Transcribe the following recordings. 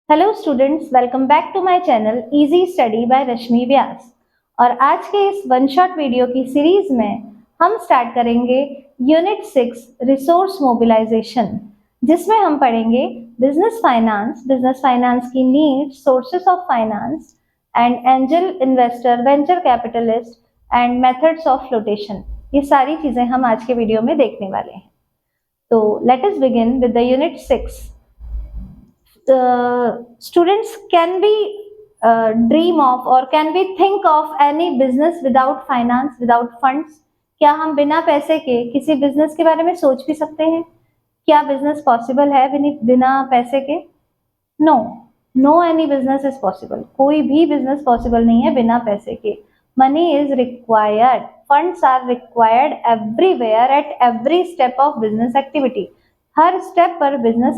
Hello students, welcome back to my channel easy study by Rashmi Vyas. और आज के इस वन शॉट वीडियो की सीरीज में हम स्टार्ट करेंगे यूनिट 6 रिसोर्स मोबिलाइजेशन, जिसमें हम पढ़ेंगे बिजनेस फाइनेंस की needs, sources of finance and angel investor, venture capitalist and methods of flotation. ये सारी चीजें हम आज के वीडियो में देखने वाले हैं। तो let us begin with the unit 6। Students, can we dream of or can we think of any business without finance, without funds? क्या हम बिना पैसे के किसी बिजनेस के बारे में सोच भी सकते हैं? क्या बिजनेस पॉसिबल है बिना पैसे के? No, no any business is possible. कोई भी बिजनेस पॉसिबल नहीं है बिना पैसे के। Money is required, funds are required everywhere at every step of business activity. हर स्टेप पर बिजनेस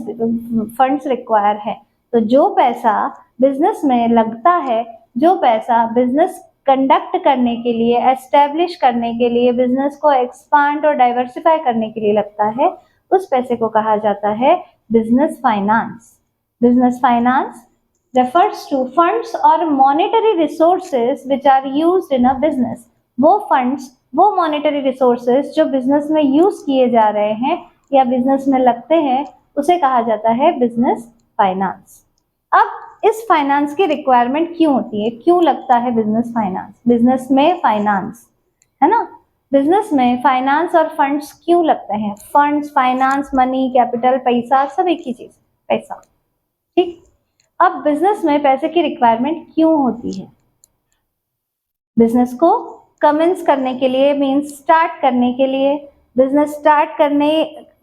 फंड्स रिक्वायर है। तो जो पैसा बिजनेस में लगता है, जो पैसा बिजनेस कंडक्ट करने के लिए, एस्टेब्लिश करने के लिए, बिजनेस को एक्सपांड और डाइवर्सिफाई करने के लिए लगता है, उस पैसे को कहा जाता है business finance. Business finance refers to funds or monetary resources which are used in a business। वो funds, वो monetary resources जो बिजनेस में यूज किए जा रहे हैं या बिजनेस में लगते हैं, उसे कहा जाता है बिजनेस फाइनेंस। अब इस फाइनेंस की रिक्वायरमेंट क्यों होती है, क्यों लगता है बिजनेस फाइनेंस? बिजनेस में फाइनेंस है ना, बिजनेस में फाइनेंस और फंड्स क्यों लगते हैं? फंड्स, फाइनेंस, मनी, कैपिटल, पैसा, सब एक ही चीज, पैसा। ठीक, अब बिजनेस में पैसे की रिक्वायरमेंट क्यों होती है? बिजनेस को कमेंस करने के लिए, मींस स्टार्ट करने के लिए,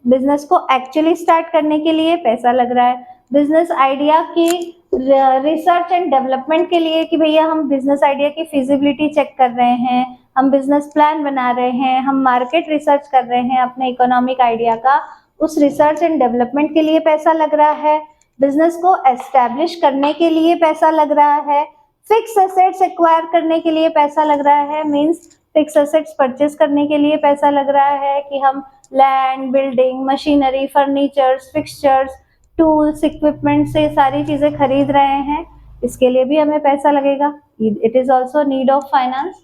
बिजनेस को एक्चुअली स्टार्ट करने के लिए पैसा लग रहा है। बिजनेस आइडिया की रिसर्च एंड डेवलपमेंट के लिए कि भैया हम बिजनेस आइडिया की फिजिबिलिटी चेक कर रहे हैं, हम बिजनेस प्लान बना रहे हैं, हम मार्केट रिसर्च कर रहे हैं अपने इकोनॉमिक आइडिया का, उस रिसर्च एंड डेवलपमेंट के लिए पैसा लग रहा है। बिजनेस को एस्टैब्लिश करने के लिए पैसा लग रहा है। फिक्स एसेट्स एक्वायर करने के लिए पैसा लग रहा है, मींस फिक्स एसेट्स परचेज करने के लिए पैसा लग रहा है कि हम land, building, machinery, furnitures, fixtures, tools, equipment से सारी चीजें खरीद रहे हैं, इसके लिए भी हमें पैसा लगेगा। It is also need of finance.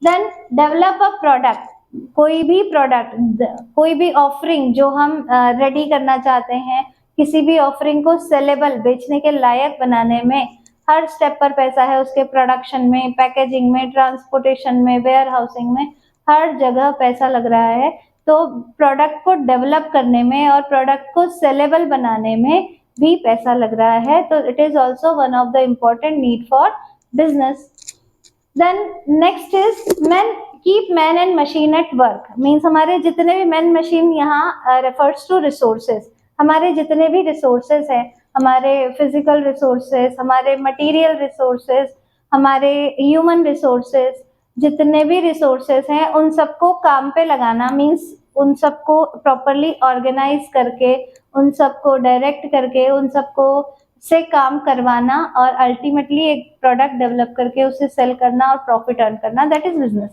Then develop a product, कोई भी ऑफरिंग जो हम रेडी करना चाहते हैं, किसी भी ऑफरिंग को सेलेबल, बेचने के लायक बनाने में हर स्टेप पर पैसा है। उसके प्रोडक्शन में, पैकेजिंग में, ट्रांसपोर्टेशन में, वेयर हाउसिंग में, हर जगह पैसा लग रहा है। तो प्रोडक्ट को डेवलप करने में और प्रोडक्ट को सेलेबल बनाने में भी पैसा लग रहा है। तो it is also one of the important need for business. Then next is keep man and machine at work, means हमारे जितने भी मैन मशीन यहाँ रेफर्स टू रिसोर्सेज। हमारे जितने भी रिसोर्सेज हैं, हमारे फिजिकल रिसोर्सेज, हमारे मटेरियल रिसोर्सेज, हमारे ह्यूमन रिसोर्सेज, जितने भी रिसोर्सेज हैं उन सबको काम पे लगाना, मीन्स उन सबको प्रॉपरली ऑर्गेनाइज करके, उन सबको डायरेक्ट करके, उन सबको से काम करवाना और अल्टीमेटली एक प्रोडक्ट डेवलप करके उसे सेल करना और प्रॉफिट अर्न करना, दैट इज बिजनेस।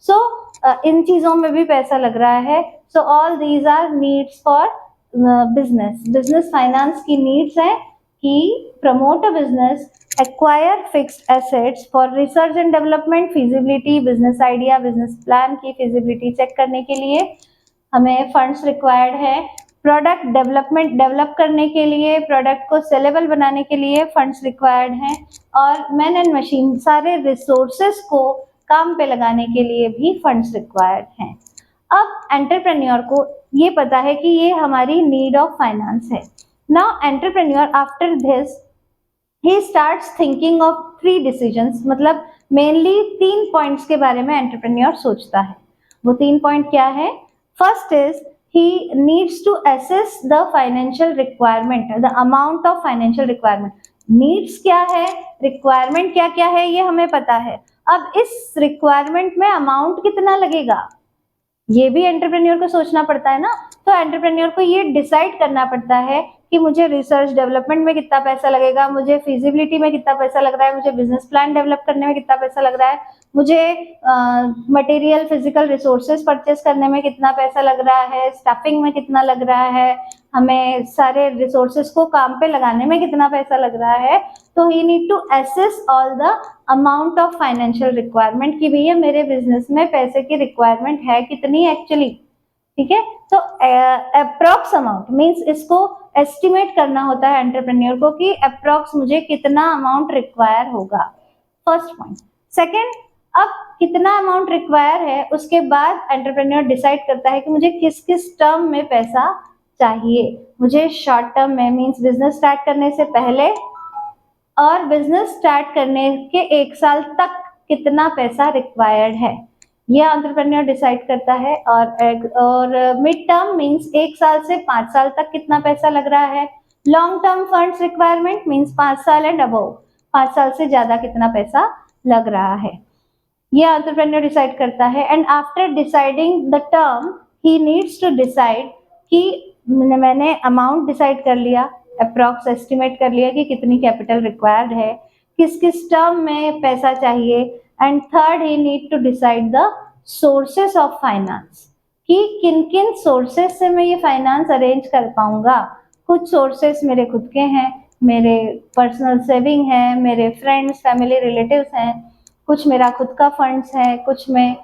सो इन चीजों में भी पैसा लग रहा है। So all these our needs for business finance की नीड्स है कि promote a business, acquire fixed assets for research and development, feasibility, business idea, business plan की फिजिबिलिटी चेक करने के लिए हमें फंड्स रिक्वायर्ड है। प्रोडक्ट डेवलप करने के लिए, प्रोडक्ट को सेलेबल बनाने के लिए फंड्स रिक्वायर्ड हैं। और मैन एंड मशीन, सारे रिसोर्सेस को काम पे लगाने के लिए भी फंड्स रिक्वायर्ड हैं। अब एंटरप्रेन्योर को ये पता है कि ये हमारी नीड ऑफ फाइनेंस है। Now entrepreneur after this he starts thinking of 3 decisions, मतलब मेनली 3 पॉइंट्स के बारे में एंटरप्रेन्योर सोचता है। वो 3 पॉइंट क्या है? First is he needs to assess the financial requirement, the amount of financial requirement। needs क्या है, requirement क्या क्या है, ये हमें पता है। अब इस requirement में amount कितना लगेगा, ये भी एंटरप्रेन्योर को सोचना पड़ता है ना। तो एंटरप्रेन्योर को ये डिसाइड करना पड़ता है कि मुझे रिसर्च डेवलपमेंट में कितना पैसा लगेगा, मुझे फिजिबिलिटी में कितना पैसा लग रहा है, मुझे बिजनेस प्लान डेवलप करने में कितना पैसा लग रहा है, मुझे मटेरियल, फिजिकल रिसोर्सेज परचेस करने में कितना पैसा लग रहा है, स्टाफिंग में कितना लग रहा है, हमें सारे रिसोर्सेस को काम पे लगाने में कितना पैसा लग रहा है, तो he need to assess all the amount of financial requirement कि भैया मेरे बिजनेस में पैसे की रिक्वायरमेंट है कितनी एक्चुअली, ठीक है। तो अप्रॉक्स अमाउंट मींस इसको एस्टिमेट करना होता है एंटरप्रेन्योर को कि अप्रॉक्स मुझे कितना अमाउंट रिक्वायर होगा, फर्स्ट पॉइंट। सेकंड, अब कितना अमाउंट रिक्वायर है उसके बाद एंटरप्रेन्योर डिसाइड करता है कि मुझे किस किस टर्म में पैसा चाहिए। मुझे शॉर्ट टर्म में मींस बिजनेस स्टार्ट करने से पहले और बिजनेस स्टार्ट करने के 1 साल तक कितना पैसा रिक्वायर्ड है, यह एंटरप्रेन्योर डिसाइड करता है। और मिड टर्म मींस 1 साल से 5 साल तक कितना पैसा लग रहा है। Long term funds requirement means 5 साल एंड अबव, 5 साल से ज्यादा कितना पैसा लग रहा है, यह एंटरप्रेन्योर डिसाइड करता है। And after deciding the term he needs to decide कि मैंने अमाउंट डिसाइड कर लिया, अप्रॉक्स एस्टिमेट कर लिया कि कितनी कैपिटल रिक्वायर्ड है, किस किस टर्म में पैसा चाहिए। And third, he need to decide the sources of finance कि किन किन सोर्सेस से मैं ये फाइनेंस अरेंज कर पाऊंगा। कुछ सोर्सेस मेरे खुद के हैं, मेरे पर्सनल सेविंग है, मेरे फ्रेंड्स फैमिली रिलेटिव्स हैं, कुछ मेरा खुद का फंड्स है, कुछ मैं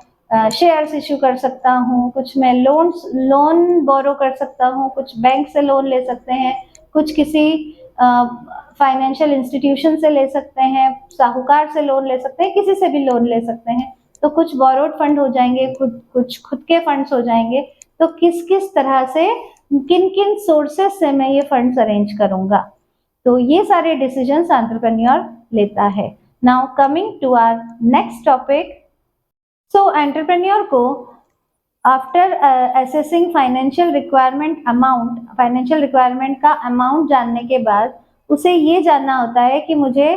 शेयर्स इश्यू कर सकता हूँ, कुछ मैं लोन बोरो कर सकता हूँ, कुछ बैंक से लोन ले सकते हैं, कुछ किसी फाइनेंशियल इंस्टीट्यूशन से ले सकते हैं, साहूकार से लोन ले सकते हैं, किसी से भी लोन ले सकते हैं। तो कुछ बोरोड फंड हो जाएंगे, कुछ खुद के फंड्स हो जाएंगे। तो किस किस तरह से किन किन सोर्सेस से मैं ये फंड्स अरेंज करूंगा, तो ये सारे डिसीजंस एंटरप्रेन्योर लेता है। Now coming to our next topic. So entrepreneur को after assessing financial requirement amount, financial requirement का अमाउंट जानने के बाद उसे ये जानना होता है कि मुझे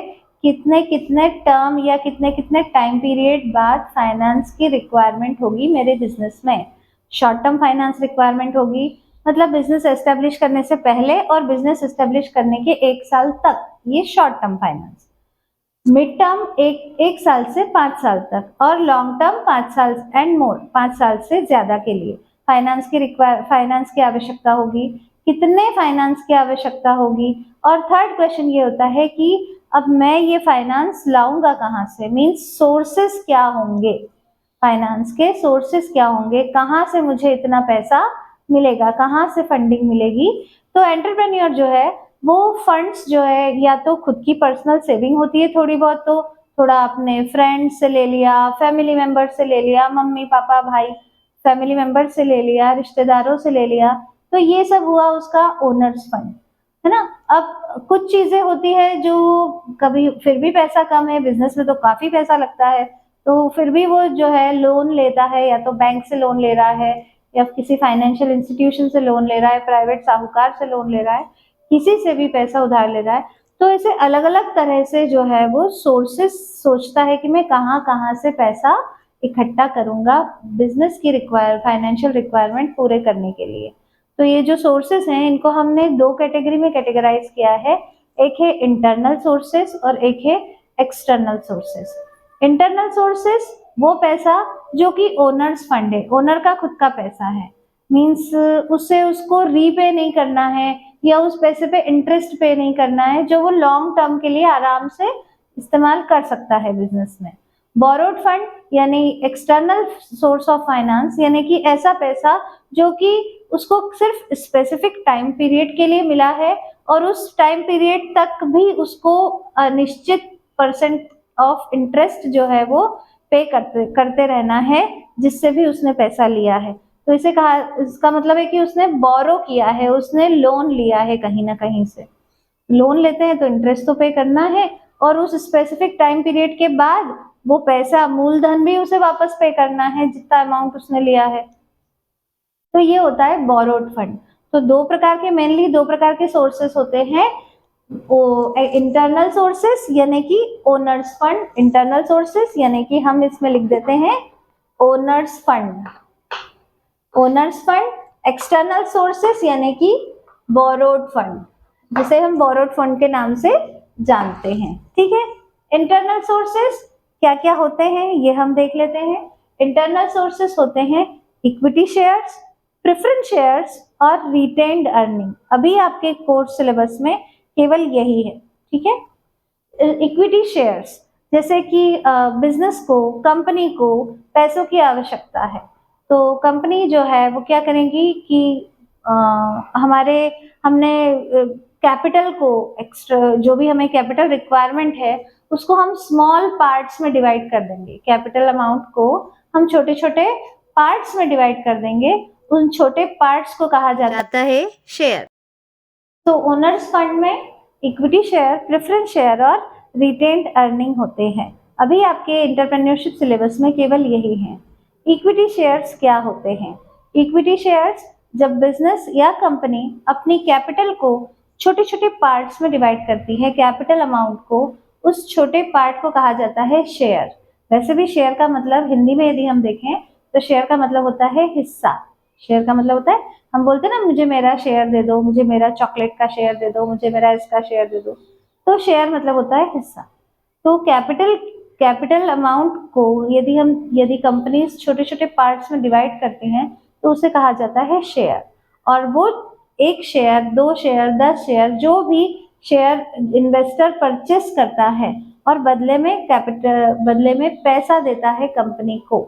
कितने कितने टर्म या कितने कितने टाइम पीरियड बाद फाइनेंस की रिक्वायरमेंट होगी मेरे बिजनेस में। शॉर्ट टर्म फाइनेंस रिक्वायरमेंट होगी, मतलब बिजनेस एस्टेब्लिश करने से पहले और बिजनेस एस्टेब्लिश करने के 1 साल तक, ये short term finance. Mid term 1 साल से 5 साल तक, और लॉन्ग टर्म 5 साल एंड मोर, 5 साल से ज्यादा के लिए फाइनेंस की आवश्यकता होगी, कितने फाइनेंस की आवश्यकता होगी। और थर्ड क्वेश्चन ये होता है कि अब मैं ये फाइनेंस लाऊंगा कहाँ से, मींस सोर्सेस क्या होंगे, फाइनेंस के सोर्सेस क्या होंगे, कहाँ से मुझे इतना पैसा मिलेगा, कहाँ से फंडिंग मिलेगी। तो एंटरप्रेन्योर जो है वो फंड्स जो है या तो खुद की पर्सनल सेविंग होती है थोड़ी बहुत, तो थोड़ा अपने फ्रेंड्स से ले लिया, फैमिली मेंबर से ले लिया, मम्मी पापा भाई फैमिली मेंबर से ले लिया, रिश्तेदारों से ले लिया, तो ये सब हुआ उसका ओनर्स फंड, है ना। अब कुछ चीजें होती है जो कभी फिर भी पैसा कम है, बिजनेस में तो काफी पैसा लगता है, तो फिर भी वो जो है लोन लेता है, या तो बैंक से लोन ले रहा है, या किसी फाइनेंशियल इंस्टीट्यूशन से लोन ले रहा है, प्राइवेट साहूकार से लोन ले रहा है, किसी से भी पैसा उधार ले रहा है। तो ऐसे अलग अलग तरह से जो है वो सोर्सेस सोचता है कि मैं कहाँ कहाँ से पैसा इकट्ठा करूंगा बिजनेस की फाइनेंशियल रिक्वायरमेंट पूरे करने के लिए। तो ये जो सोर्सेस हैं इनको हमने 2 कैटेगरी में कैटेगराइज किया है, एक है इंटरनल सोर्सेस और एक है एक्सटर्नल सोर्सेस। इंटरनल सोर्सेस वो पैसा जो कि ओनर्स फंड है, ओनर का खुद का पैसा है, मींस उससे उसको रीपे नहीं करना है या उस पैसे पे इंटरेस्ट पे नहीं करना है, जो वो लॉन्ग टर्म के लिए आराम से इस्तेमाल कर सकता है बिजनेस में। बोरोड फंड यानी एक्सटर्नल सोर्स ऑफ फाइनेंस, यानी कि ऐसा पैसा जो कि उसको सिर्फ स्पेसिफिक टाइम पीरियड के लिए मिला है और उस टाइम पीरियड तक भी उसको निश्चित परसेंट ऑफ इंटरेस्ट जो है वो पे करते रहना है, जिससे भी उसने पैसा लिया है। तो इसे कहा, इसका मतलब है कि उसने बोरो किया है, उसने लोन लिया है, कहीं ना कहीं से लोन लेते हैं तो इंटरेस्ट तो पे करना है, और उस स्पेसिफिक टाइम पीरियड के बाद वो पैसा मूलधन भी उसे वापस पे करना है जितना अमाउंट उसने लिया है। तो ये होता है बोरोड फंड। तो 2 प्रकार के, मेनली 2 प्रकार के सोर्सेस होते हैं, इंटरनल सोर्सेस यानी कि ओनर्स फंड, इंटरनल सोर्सेस यानी कि हम इसमें लिख देते हैं owner's fund, owner's fund, external sources यानी कि बोरोड फंड, जिसे हम बोरोड फंड के नाम से जानते हैं, ठीक है। इंटरनल सोर्सेस क्या क्या होते हैं ये हम देख लेते हैं। इंटरनल सोर्सेस होते हैं इक्विटी शेयर्स, प्रेफरेंस शेयर्स, और रिटेन्ड अर्निंग। अभी आपके कोर्स सिलेबस में केवल यही है, ठीक है। इक्विटी शेयर्स, जैसे कि बिजनेस को, कंपनी को पैसों की आवश्यकता है, तो कंपनी जो है वो क्या करेगी कि हमने कैपिटल को, एक्स्ट्रा जो भी हमें कैपिटल रिक्वायरमेंट है उसको हम स्मॉल पार्ट्स में डिवाइड कर देंगे। कैपिटल अमाउंट को हम छोटे छोटे पार्ट्स में डिवाइड कर देंगे, उन छोटे पार्ट्स को कहा जाता है शेयर। तो ओनर्स फंड में इक्विटी शेयर, प्रेफरेंस शेयर और रिटेन्ड अर्निंग होते हैं। अभी आपके एंटरप्रेन्योरशिप सिलेबस में केवल यही है। इक्विटी शेयर्स क्या होते हैं? इक्विटी शेयर्स, जब बिजनेस या कंपनी अपनी कैपिटल को छोटे छोटे पार्ट्स में डिवाइड करती है, कैपिटल अमाउंट को, उस छोटे पार्ट को कहा जाता है शेयर। वैसे भी शेयर का मतलब हिंदी में यदि हम देखें तो शेयर का मतलब होता है हिस्सा। शेयर का मतलब होता है, हम बोलते हैं ना, मुझे मेरा शेयर दे दो, मुझे मेरा चॉकलेट का शेयर दे दो, मुझे मेरा इसका शेयर दे दो। तो शेयर मतलब होता है हिस्सा। तो कैपिटल अमाउंट को यदि कंपनीज छोटे छोटे पार्ट्स में डिवाइड करती हैं तो उसे कहा जाता है शेयर। और वो 1 शेयर, 2 शेयर, 10 शेयर, जो भी शेयर इन्वेस्टर परचेस करता है और बदले में पैसा देता है कंपनी को,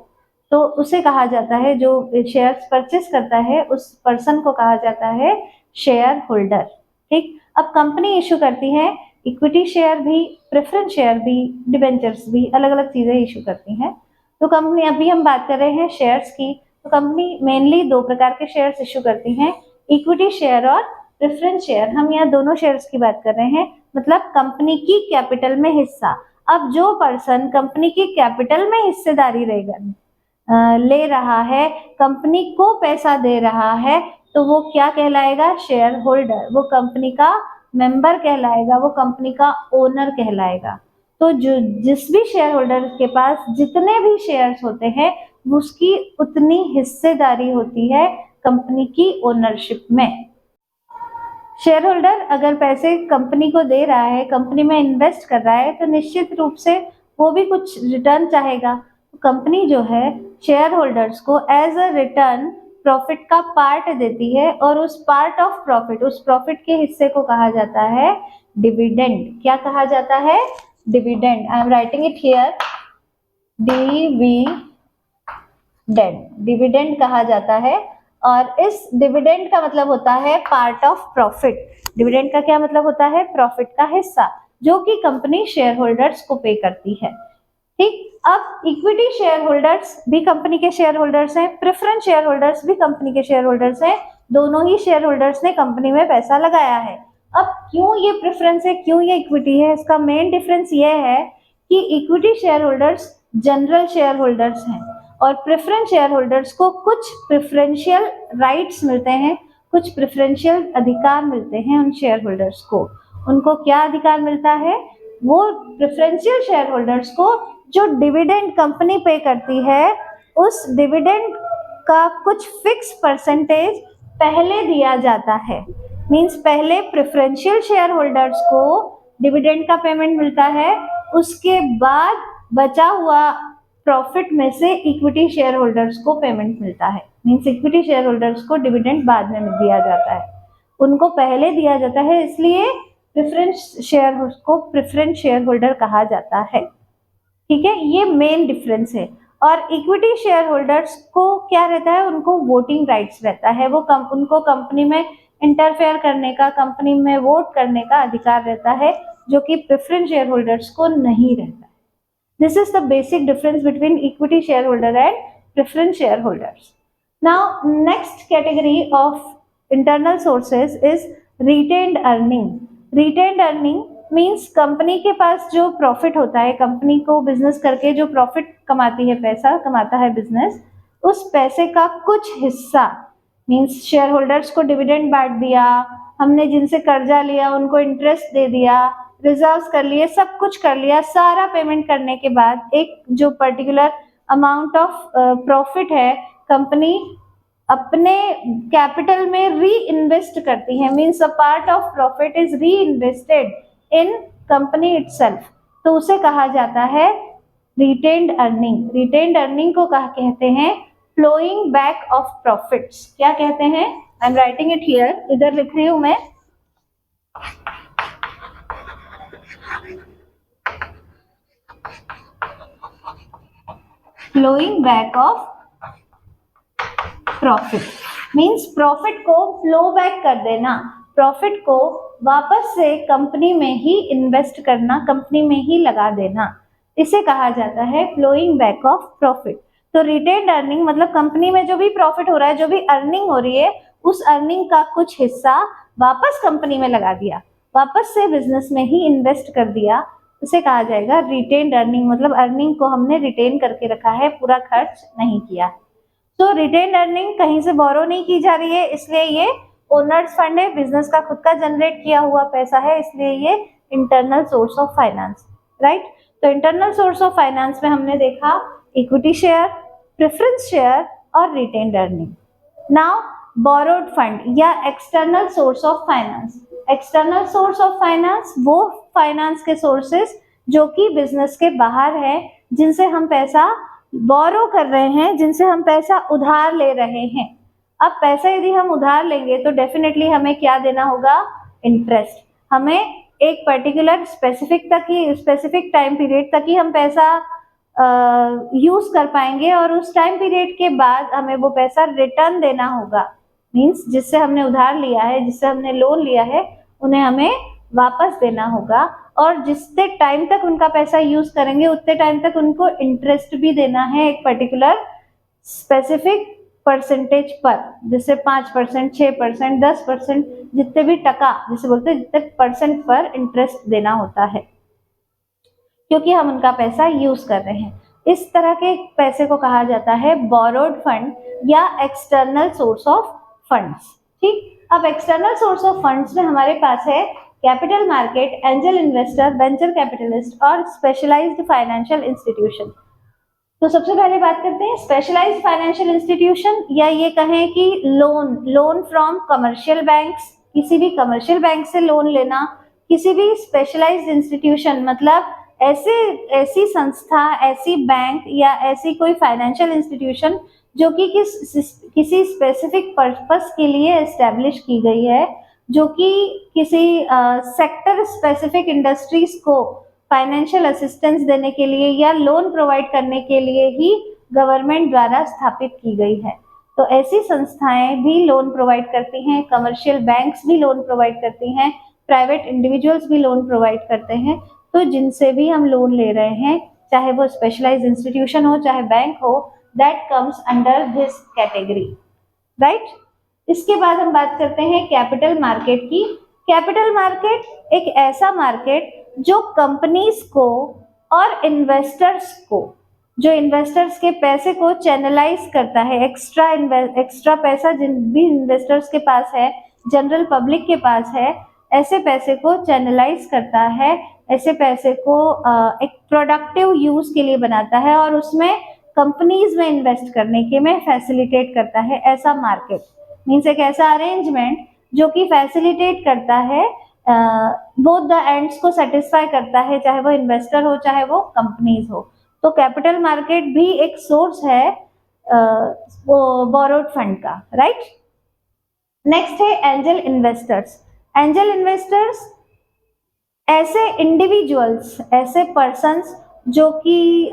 तो उसे कहा जाता है, जो शेयर्स परचेस करता है उस पर्सन को कहा जाता है शेयर होल्डर। ठीक। अब कंपनी इशू करती है इक्विटी शेयर भी, प्रेफरेंस शेयर भी, डिबेंचर्स भी, अलग अलग चीजें इशू करती हैं। तो कंपनी, अभी हम बात कर रहे हैं शेयर्स की, तो कंपनी मेनली 2 प्रकार के शेयर्स इशू करती हैं, इक्विटी शेयर और प्रेफरेंस शेयर। हम यहाँ दोनों शेयर्स की बात कर रहे हैं, मतलब कंपनी की कैपिटल में हिस्सा। अब जो पर्सन कंपनी की कैपिटल में हिस्सेदारी ले रहा है, कंपनी को पैसा दे रहा है, तो वो क्या कहलाएगा? Share holder. वो कंपनी का मेंबर कहलाएगा, वो कंपनी का ओनर कहलाएगा। तो जिस भी शेयर होल्डर के पास जितने भी शेयर्स होते हैं उसकी उतनी हिस्सेदारी होती है कंपनी की ओनरशिप में। शेयर होल्डर अगर पैसे कंपनी को दे रहा है, कंपनी में इन्वेस्ट कर रहा है, तो निश्चित रूप से वो भी कुछ रिटर्न चाहेगा। तो कंपनी जो है शेयर होल्डर्स को एज अ रिटर्न प्रॉफिट का पार्ट देती है, और उस पार्ट ऑफ प्रॉफिट, उस प्रॉफिट के हिस्से को कहा जाता है डिविडेंड। क्या कहा जाता है? Dividend. I am writing it here, dividend, dividend कहा जाता है। और इस डिविडेंड का मतलब होता है पार्ट ऑफ प्रॉफिट। डिविडेंड का क्या मतलब होता है? प्रॉफिट का हिस्सा, जो कि कंपनी शेयर होल्डर्स को पे करती है। ठीक। अब इक्विटी शेयर होल्डर्स भी कंपनी के शेयर होल्डर्स हैं, प्रेफरेंस शेयर होल्डर्स भी कंपनी के शेयर होल्डर्स हैं। दोनों ही शेयर होल्डर्स ने कंपनी में पैसा लगाया है। अब क्यों ये प्रेफरेंस है, क्यों ये इक्विटी है? इसका मेन डिफरेंस ये है कि equity share holders general share holders हैं और प्रेफरेंस शेयर होल्डर्स को कुछ प्रेफरेंशियल राइट्स मिलते हैं, कुछ प्रेफरेंशियल अधिकार मिलते हैं उन शेयर होल्डर्स को। उनको क्या अधिकार मिलता है? वो प्रेफरेंशियल शेयर होल्डर्स को जो डिविडेंड कंपनी पे करती है, उस डिविडेंड का कुछ फिक्स परसेंटेज पहले दिया जाता है। मींस पहले प्रेफरेंशियल शेयर होल्डर्स को डिविडेंड का पेमेंट मिलता है, उसके बाद बचा हुआ प्रॉफिट में से इक्विटी शेयर होल्डर्स को पेमेंट मिलता है। मींस इक्विटी शेयर होल्डर्स को डिविडेंड बाद में दिया जाता है, उनको पहले दिया जाता है, इसलिए प्रेफरेंस शेयर होल्डर कहा जाता है। ठीक है, ये मेन डिफरेंस है। और इक्विटी शेयर होल्डर्स को क्या रहता है? उनको वोटिंग राइट्स रहता है। उनको कंपनी में इंटरफेयर करने का, कंपनी में वोट करने का अधिकार रहता है, जो कि प्रेफरेंस शेयर होल्डर्स को नहीं रहता है। This is the basic difference between equity share holder and preference share holders. Now next category of internal sources is retained earning. Retained earning means company के पास जो प्रॉफिट होता है, कंपनी को business करके जो प्रॉफिट कमाती है, पैसा कमाता है बिजनेस, उस पैसे का कुछ हिस्सा, मीन्स शेयर होल्डर्स को डिविडेंड बांट दिया, हमने जिनसे कर्जा लिया उनको इंटरेस्ट दे दिया, रिजर्व्स कर लिए, सब कुछ कर लिया, सारा पेमेंट करने के बाद एक जो पर्टिकुलर अमाउंट ऑफ प्रॉफिट है कंपनी अपने कैपिटल में री इन्वेस्ट करती है। Means a part of profit is री इन्वेस्टेड इन कंपनी इटसेल्फ, तो उसे कहा जाता है रिटेन्ड अर्निंग। रिटेन्ड अर्निंग को कहते हैं फ्लोइंग बैक ऑफ प्रॉफिट्स। क्या कहते हैं? I am writing it here, इधर लिख रही हूं मैं। Flowing back of profit means profit को फ्लो बैक कर देना, प्रॉफिट को वापस से कंपनी में ही इन्वेस्ट करना, कंपनी में ही लगा देना, इसे कहा जाता है फ्लोइंग बैक ऑफ प्रॉफिट। तो रिटेन्ड अर्निंग मतलब कंपनी में जो भी प्रॉफिट हो रहा है, जो भी अर्निंग हो रही है, उस अर्निंग का कुछ हिस्सा वापस कंपनी में लगा दिया, वापस से बिजनेस में ही इन्वेस्ट कर दिया, उसे कहा जाएगा रिटेन्ड अर्निंग। मतलब अर्निंग को हमने रिटेन करके रखा है, पूरा खर्च नहीं किया। तो रिटेन अर्निंग कहीं से बोरो नहीं की जा रही है, इसलिए ये ओनर्स फंड है, बिजनेस का खुद का जनरेट किया हुआ पैसा है, इसलिए ये internal source of finance, right. तो इंटरनल सोर्स ऑफ फाइनेंस में हमने देखा इक्विटी शेयर, प्रेफरेंस शेयर और retained earning. Now borrowed fund या external source of finance. External source of finance वो फाइनेंस के सोर्सेस जो कि बिजनेस के बाहर है, जिनसे हम पैसा बोरो कर रहे हैं, जिनसे हम पैसा उधार ले रहे हैं। अब पैसा यदि हम उधार लेंगे तो डेफिनेटली हमें क्या देना होगा, इंटरेस्ट। हमें एक पर्टिकुलर स्पेसिफिक टाइम पीरियड तक ही हम पैसा यूज कर पाएंगे और उस टाइम पीरियड के बाद हमें वो पैसा रिटर्न देना होगा। मीन्स जिससे हमने उधार लिया है, जिससे हमने लोन लिया है, उन्हें हमें वापस देना होगा और जितने टाइम तक उनका पैसा यूज करेंगे उतने टाइम तक उनको इंटरेस्ट भी देना है, एक पर्टिकुलर स्पेसिफिक परसेंटेज पर, जैसे 5%, 6%, 10%, जितने भी टका जिसे बोलते हैं, जितने परसेंट पर इंटरेस्ट देना होता है, क्योंकि हम उनका पैसा यूज कर रहे हैं। इस तरह के पैसे को कहा जाता है बोरोड फंड या एक्सटर्नल सोर्स ऑफ फंड्स। ठीक, अब एक्सटर्नल सोर्स ऑफ फंड्स में हमारे पास है capital market, angel investor, venture capitalist और स्पेशलाइज्ड फाइनेंशियल इंस्टीट्यूशन। तो सबसे पहले बात करते हैं स्पेशलाइज्ड फाइनेंशियल इंस्टीट्यूशन, या ये कहें कि लोन फ्रॉम कमर्शियल बैंक्स, किसी भी कमर्शियल बैंक से लोन लेना, किसी भी स्पेशलाइज्ड इंस्टीट्यूशन मतलब ऐसी संस्था, ऐसी बैंक या ऐसी कोई फाइनेंशियल इंस्टीट्यूशन जो कि किसी स्पेसिफिक पर्पस के लिए एस्टेब्लिश की गई है, जो कि किसी सेक्टर स्पेसिफिक इंडस्ट्रीज को फाइनेंशियल असिस्टेंस देने के लिए या लोन प्रोवाइड करने के लिए ही गवर्नमेंट द्वारा स्थापित की गई है। तो ऐसी संस्थाएं भी लोन प्रोवाइड करती हैं, कमर्शियल बैंक्स भी लोन प्रोवाइड करती हैं, प्राइवेट इंडिविजुअल्स भी लोन प्रोवाइड करते हैं। तो जिनसे भी हम लोन ले रहे हैं, चाहे वो स्पेशलाइज्ड इंस्टीट्यूशन हो, चाहे बैंक हो, that comes under this category, right. इसके बाद हम बात करते हैं कैपिटल मार्केट की। कैपिटल मार्केट एक ऐसा मार्केट जो कंपनीज को और इन्वेस्टर्स को, जो इन्वेस्टर्स के पैसे को चैनलाइज करता है, एक्स्ट्रा पैसा जिन भी इन्वेस्टर्स के पास है, जनरल पब्लिक के पास है, ऐसे पैसे को चैनलाइज करता है, ऐसे पैसे को एक प्रोडक्टिव यूज के लिए बनाता है और उसमें कंपनीज में इन्वेस्ट करने के में फैसिलिटेट करता है। ऐसा मार्केट मीन्स एक ऐसा अरेंजमेंट जो कि फैसिलिटेट करता है, बोथ द एंड्स को सेटिस्फाई करता है, चाहे वो इन्वेस्टर हो चाहे वो कंपनीज हो। तो कैपिटल मार्केट भी एक सोर्स है बोरोड फंड का, राइट। नेक्स्ट है एंजल इन्वेस्टर्स। एंजल इन्वेस्टर्स ऐसे इंडिविजुअल्स, ऐसे पर्सन्स जो कि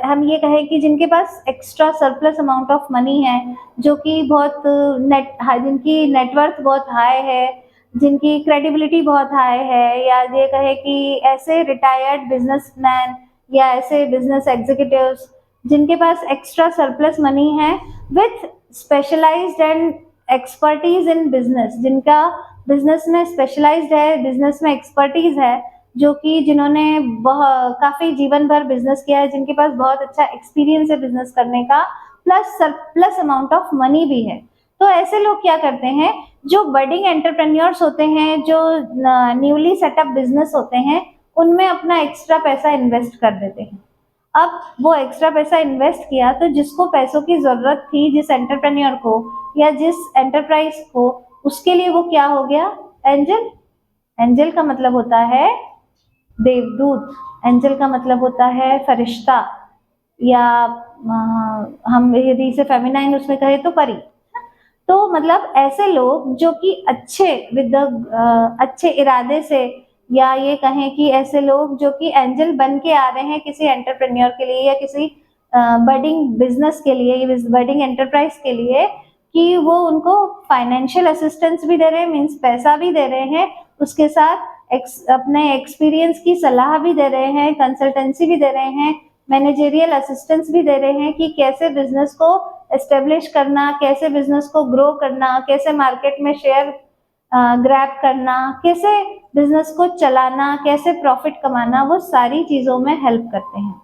हम ये कहें कि जिनके पास extra surplus amount of money है, जो कि बहुत जिनकी नेटवर्थ बहुत हाई है, जिनकी क्रेडिबिलिटी बहुत हाई है, या ये कहे कि ऐसे रिटायर्ड बिजनेसमैन या ऐसे बिजनेस एग्जीक्यूटिव्स जिनके पास एक्स्ट्रा सरप्लस मनी है with specialised and expertise in business, जिनका बिजनेस में स्पेशलाइज्ड है, बिजनेस में एक्सपर्टीज है, जो कि जिन्होंने काफी जीवन भर बिजनेस किया है, जिनके पास बहुत अच्छा एक्सपीरियंस है बिजनेस करने का, plus surplus amount of money भी है। तो ऐसे लोग क्या करते हैं, जो बडिंग एंटरप्रेन्योर्स होते हैं, जो न्यूली सेटअप बिजनेस होते हैं, उनमें अपना एक्स्ट्रा पैसा इन्वेस्ट कर देते हैं। अब वो एक्स्ट्रा पैसा इन्वेस्ट किया तो जिसको पैसों की जरूरत थी, जिस एंटरप्रेन्योर को या जिस एंटरप्राइज को, उसके लिए वो क्या हो गया, एंजल। एंजल का मतलब होता है देवदूत, एंजल का मतलब होता है फरिश्ता, या हम यदि इसे फेमिनाइन उसमें कहे तो परी। तो मतलब ऐसे लोग जो कि अच्छे अच्छे इरादे से, या ये कहें कि ऐसे लोग जो कि एंजल बन के आ रहे हैं किसी एंटरप्रेन्योर के लिए या किसी बडिंग बिजनेस के लिए, बडिंग एंटरप्राइज के लिए, कि वो उनको फाइनेंशियल असिस्टेंस भी दे रहे हैं, मीन्स पैसा भी दे रहे हैं, उसके साथ अपने एक्सपीरियंस की सलाह भी दे रहे हैं, कंसल्टेंसी भी दे रहे हैं, मैनेजरियल असिस्टेंस भी दे रहे हैं कि कैसे बिजनेस को एस्टेब्लिश करना, कैसे बिजनेस को ग्रो करना, कैसे मार्केट में शेयर ग्रैब करना, कैसे बिजनेस को चलाना, कैसे प्रॉफिट कमाना, वो सारी चीजों में हेल्प करते हैं।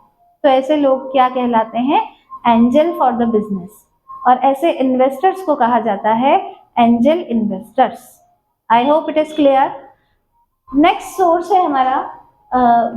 तो ऐसे लोग क्या कहलाते हैं? Angel for the business. और ऐसे इन्वेस्टर्स को कहा जाता है angel investors. I hope it is clear. Next source है हमारा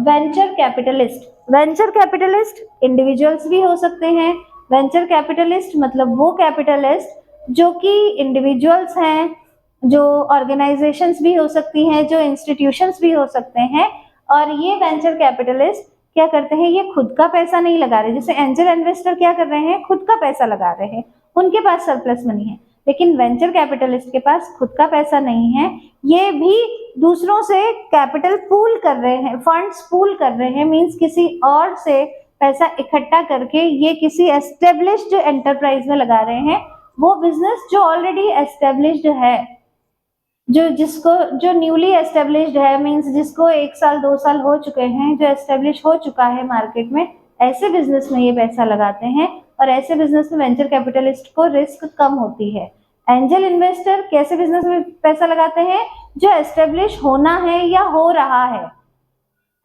venture capitalist. Venture capitalist individuals भी हो सकते हैं। वेंचर कैपिटलिस्ट मतलब वो कैपिटलिस्ट जो कि इंडिविजुअल्स हैं, जो ऑर्गेनाइजेशंस भी हो सकती हैं, जो इंस्टीट्यूशंस भी हो सकते हैं। और ये वेंचर कैपिटलिस्ट क्या करते हैं? ये खुद का पैसा नहीं लगा रहे। जैसे एंजल इन्वेस्टर क्या कर रहे हैं? खुद का पैसा लगा रहे हैं, उनके पास सरप्लस मनी है। लेकिन वेंचर कैपिटलिस्ट के पास खुद का पैसा नहीं है, ये भी दूसरों से कैपिटल पूल कर रहे हैं, फंड्स पूल कर रहे हैं, मींस किसी और से पैसा इकट्ठा करके ये किसी एस्टेब्लिश्ड एंटरप्राइज में लगा रहे हैं। वो बिजनेस जो ऑलरेडी एस्टेब्लिश्ड है, जो न्यूली एस्टेब्लिश्ड है, मींस जिसको 1 साल 2 साल हो चुके हैं, जो एस्टेब्लिश हो चुका है मार्केट में, ऐसे बिजनेस में ये पैसा लगाते हैं। और ऐसे बिजनेस में वेंचर कैपिटलिस्ट को रिस्क कम होती है। एंजल इन्वेस्टर कैसे बिजनेस में पैसा लगाते हैं? जो एस्टेब्लिश होना है या हो रहा है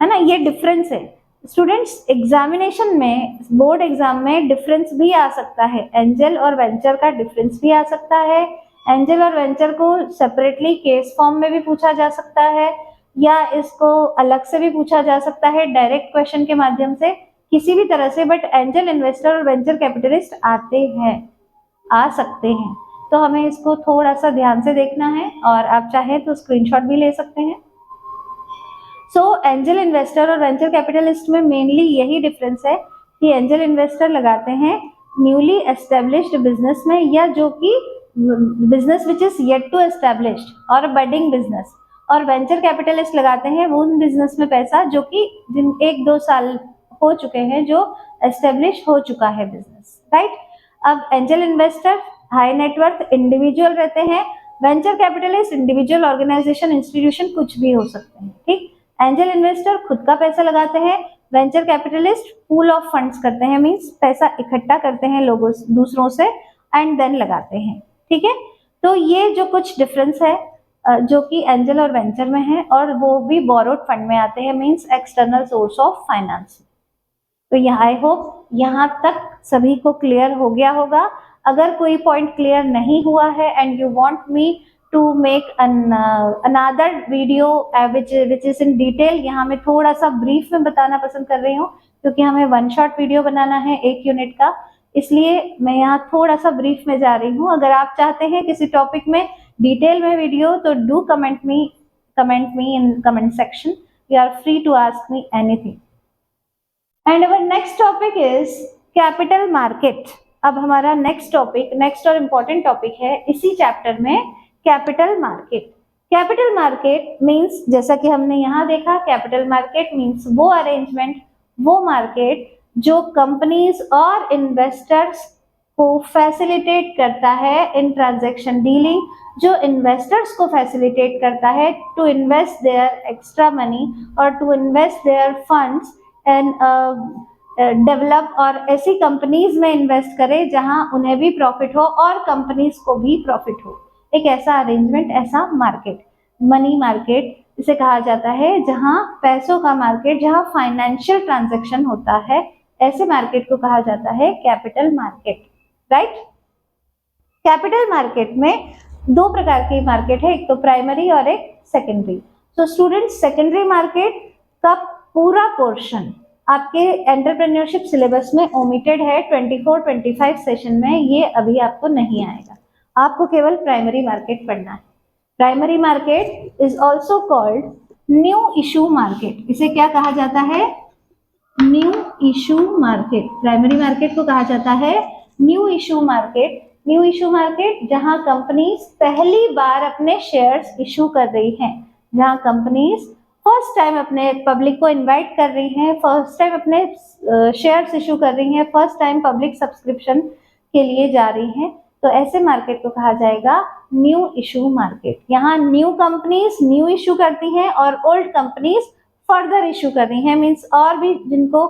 ना, ये डिफरेंस है। स्टूडेंट्स, एग्जामिनेशन में, बोर्ड एग्जाम में डिफरेंस भी आ सकता है, एंजल और वेंचर का डिफरेंस भी आ सकता है। एंजल और वेंचर को सेपरेटली केस फॉर्म में भी पूछा जा सकता है, या इसको अलग से भी पूछा जा सकता है डायरेक्ट क्वेश्चन के माध्यम से, किसी भी तरह से। बट एंजल इन्वेस्टर और वेंचर कैपिटलिस्ट आते हैं, आ सकते हैं। तो हमें इसको थोड़ा सा ध्यान से देखना है, और आप चाहें तो स्क्रीनशॉट भी ले सकते हैं। सो एंजल इन्वेस्टर और वेंचर कैपिटलिस्ट में मेनली यही डिफरेंस है कि एंजल इन्वेस्टर लगाते हैं न्यूली एस्टेब्लिश्ड बिजनेस में, या जो कि business which is yet to established और बडिंग बिजनेस। और वेंचर कैपिटलिस्ट लगाते हैं वो उन बिजनेस में पैसा जो कि जिन 1-2 साल हो चुके हैं, जो एस्टेब्लिश हो चुका है बिजनेस, राइट। अब angel investor high net worth individual रहते हैं, venture capitalist individual, organisation, institution कुछ भी हो सकते हैं, ठीक। एंजल इन्वेस्टर खुद का पैसा लगाते हैं, venture capitalist pool of funds करते हैं, मींस पैसा इकट्ठा करते हैं लोगों दूसरों से एंड देन लगाते हैं, ठीक है। तो ये जो कुछ डिफरेंस है जो कि एंजल और वेंचर में है, और वो भी बोरोड फंड में आते हैं, means external source of finance. तो यहाँ आई होप यहाँ तक सभी को क्लियर हो गया होगा। अगर कोई पॉइंट क्लियर नहीं हुआ है and you want me to make another video which is in detail, यहाँ मैं थोड़ा सा ब्रीफ में बताना पसंद कर रही हूँ, क्योंकि हमें 1 शॉट वीडियो बनाना है 1 यूनिट का, इसलिए मैं यहाँ थोड़ा सा ब्रीफ में जा रही हूँ। अगर आप चाहते हैं किसी टॉपिक में डिटेल में वीडियो, तो do comment me in comment section. You are free to ask me anything. And our next topic is capital market. अब हमारा नेक्स्ट और इम्पोर्टेंट टॉपिक है इसी चैप्टर में, capital market. Capital market means, जैसा कि हमने यहाँ देखा, कैपिटल मार्केट मीन्स वो अरेंजमेंट, वो मार्केट जो कंपनीज और इन्वेस्टर्स को फैसिलिटेट करता है इन ट्रांजैक्शन डीलिंग, जो इन्वेस्टर्स को फैसिलिटेट करता है to invest their extra money और to invest their funds and develop, और ऐसी कंपनीज में इन्वेस्ट करे जहां उन्हें भी प्रॉफिट हो और कंपनीज को भी प्रॉफिट हो। एक ऐसा अरेंजमेंट, ऐसा मार्केट, मनी मार्केट इसे कहा जाता है, जहां पैसों का मार्केट, जहां फाइनेंशियल ट्रांजैक्शन होता है, ऐसे मार्केट को कहा जाता है capital market, right. Capital market में 2 प्रकार की मार्केट है, एक तो प्राइमरी और एक सेकेंडरी। तो स्टूडेंट्स, सेकेंडरी मार्केट का पूरा पोर्शन आपके एंटरप्रेन्योरशिप सिलेबस में ओमिटेड है 24-25 सेशन में, ये अभी आपको नहीं आएगा, आपको केवल प्राइमरी मार्केट पढ़ना है। Primary market is also called new issue market. इसे क्या कहा जाता है? New issue market. Primary market को कहा जाता है new issue market, new issue market जहां कंपनीज पहली बार अपने शेयर्स इशू कर रही हैं, जहां कंपनीज फर्स्ट टाइम अपने पब्लिक को इनवाइट कर रही हैं, फर्स्ट टाइम अपने शेयर्स इशू कर रही हैं, फर्स्ट टाइम पब्लिक सब्सक्रिप्शन के लिए जा रही हैं, तो ऐसे मार्केट को कहा जाएगा न्यू इशू मार्केट। यहाँ न्यू कंपनीज न्यू इशू करती हैं और ओल्ड कंपनीज फर्दर इशू कर रही हैं, मीन्स और भी जिनको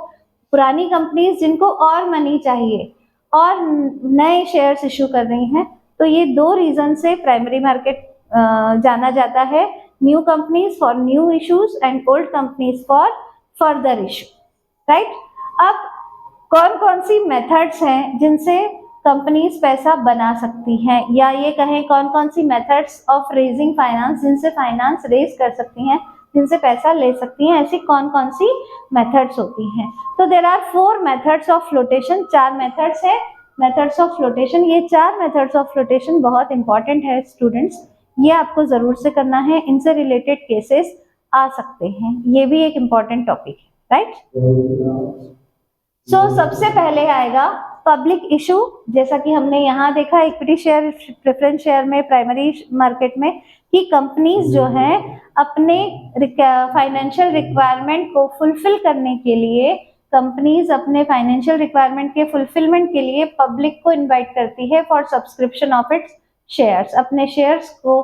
पुरानी कंपनीज जिनको और मनी चाहिए और नए शेयर्स इशू कर रही हैं। तो ये दो रीजन से प्राइमरी मार्केट जाना जाता है, new companies for new issues and old companies for further issue, right. अब कौन कौन सी मेथड्स हैं जिनसे कंपनीज पैसा बना सकती हैं, या ये कहें कौन कौन सी मेथड्स ऑफ रेजिंग फाइनेंस जिनसे फाइनेंस रेज कर सकती हैं, जिनसे पैसा ले सकती हैं, ऐसी कौन कौन सी मेथड्स होती हैं। तो there are 4 methods of flotation, 4 methods है मेथड्स ऑफ फ्लोटेशन। ये 4 मेथड्स ऑफ फ्लोटेशन बहुत इंपॉर्टेंट है स्टूडेंट्स, ये आपको जरूर से करना है, इनसे रिलेटेड केसेस आ सकते हैं, ये भी एक इम्पॉर्टेंट टॉपिक है, राइट। सो सबसे पहले आएगा पब्लिक इशू, जैसा कि हमने यहाँ देखा इक्विटी शेयर प्रेफरेंस शेयर में प्राइमरी मार्केट में कि कंपनीज जो हैं अपने फाइनेंशियल रिक्वायरमेंट को फुलफिल करने के लिए, कंपनीज अपने फाइनेंशियल रिक्वायरमेंट के फुलफिलमेंट के लिए पब्लिक को इनवाइट करती है for subscription of its shares, अपने शेयर्स को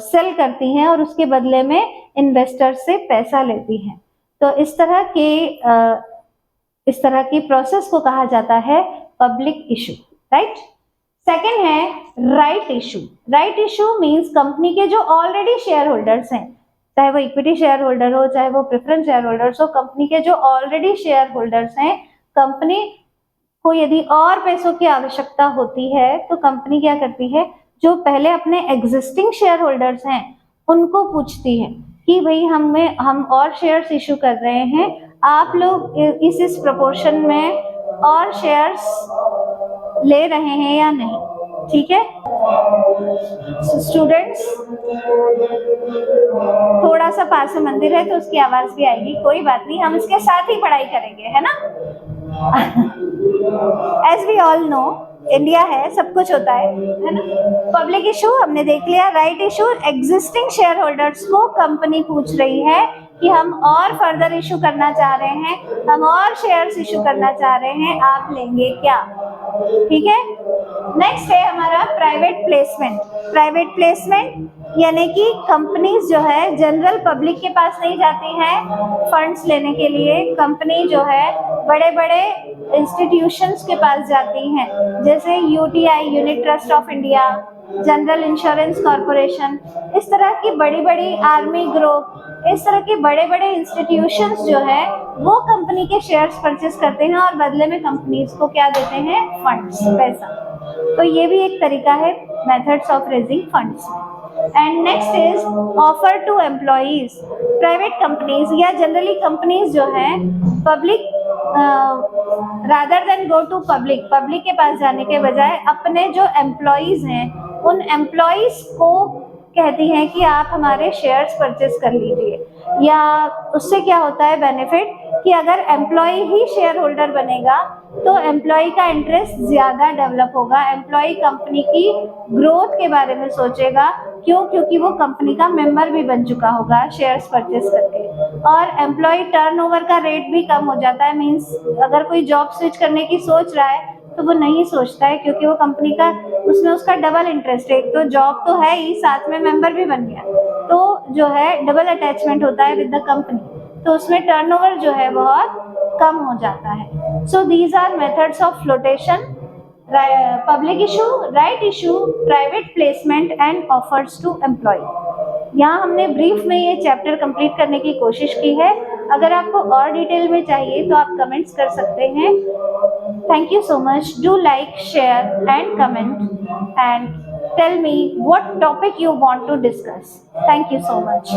सेल करती हैं और उसके बदले में इन्वेस्टर्स से पैसा लेती हैं। तो इस तरह की प्रोसेस को कहा जाता है पब्लिक इशू, राइट। सेकंड है right issue. Right issue means company के जो ऑलरेडी शेयर होल्डर्स हैं, चाहे वो इक्विटी शेयर होल्डर हो चाहे वो प्रेफरेंस शेयर होल्डर्स हो, कंपनी के जो ऑलरेडी शेयर होल्डर्स हैं, कंपनी को यदि और पैसों की आवश्यकता होती है तो कंपनी क्या करती है, जो पहले अपने एग्जिस्टिंग शेयर होल्डर्स हैं उनको पूछती है कि भाई हम और शेयर्स इशू कर रहे हैं, आप लोग इस प्रोपोर्शन में और शेयर्स ले रहे हैं या नहीं, ठीक है। स्टूडेंट्स थोड़ा सा पास में मंदिर है तो उसकी आवाज भी आएगी, कोई बात नहीं, हम इसके साथ ही पढ़ाई करेंगे, है ना। As we all know India है, सब कुछ होता है ना। पब्लिक इशू हमने देख लिया। Right issue existing share holders को कंपनी पूछ रही है कि हम और फर्दर इशू करना चाह रहे हैं, हम और शेयर्स इशू करना चाह रहे हैं, आप लेंगे क्या, ठीक है। नेक्स्ट है हमारा प्राइवेट प्लेसमेंट। प्राइवेट प्लेसमेंट यानी कि कंपनीज जो है जनरल पब्लिक के पास नहीं जाती हैं फंड्स लेने के लिए, कंपनी जो है बड़े बड़े इंस्टीट्यूशंस के पास जाती हैं, जैसे UTI unit trust of India, general insurance corporation, इस तरह की बड़ी बड़ी आर्मी ग्रुप, इस तरह के बड़े बड़े इंस्टीट्यूशंस जो है वो कंपनी के शेयर्स परचेस करते हैं और बदले में कंपनीज को क्या देते हैं, फंड्स, पैसा। तो ये भी एक तरीका है methods of raising funds. And next is offer to employees. Private companies या जनरली कंपनीज जो है public rather than go to public, public के पास जाने के बजाय अपने जो एम्प्लॉइज हैं उन एम्प्लॉइज को कहती हैं कि आप हमारे शेयर्स परचेस कर लीजिए। या उससे क्या होता है बेनिफिट कि अगर एम्प्लॉय ही शेयर होल्डर बनेगा तो एम्प्लॉय का इंटरेस्ट ज़्यादा डेवलप होगा, एम्प्लॉय कंपनी की ग्रोथ के बारे में सोचेगा, क्यों, क्योंकि वो कंपनी का मेंबर भी बन चुका होगा शेयर्स परचेस करके। और एम्प्लॉय टर्नओवर का रेट भी कम हो जाता है, मीन्स अगर कोई जॉब स्विच करने की सोच रहा है तो वो नहीं सोचता है, क्योंकि वो कंपनी का उसमें उसका डबल इंटरेस्ट है, तो जॉब तो है ही, साथ में मेंबर भी बन गया, तो जो है डबल अटैचमेंट होता है विद द कंपनी, तो उसमें टर्नओवर जो है बहुत कम हो जाता है। So these are methods of flotation, public issue, right issue, private placement and offers to employ. यहाँ हमने ब्रीफ में ये चैप्टर कंप्लीट करने की कोशिश की है। अगर आपको और डिटेल में चाहिए तो आप कमेंट्स कर सकते हैं। Thank you so much. Do like, share and comment and tell me what topic you want to discuss. Thank you so much.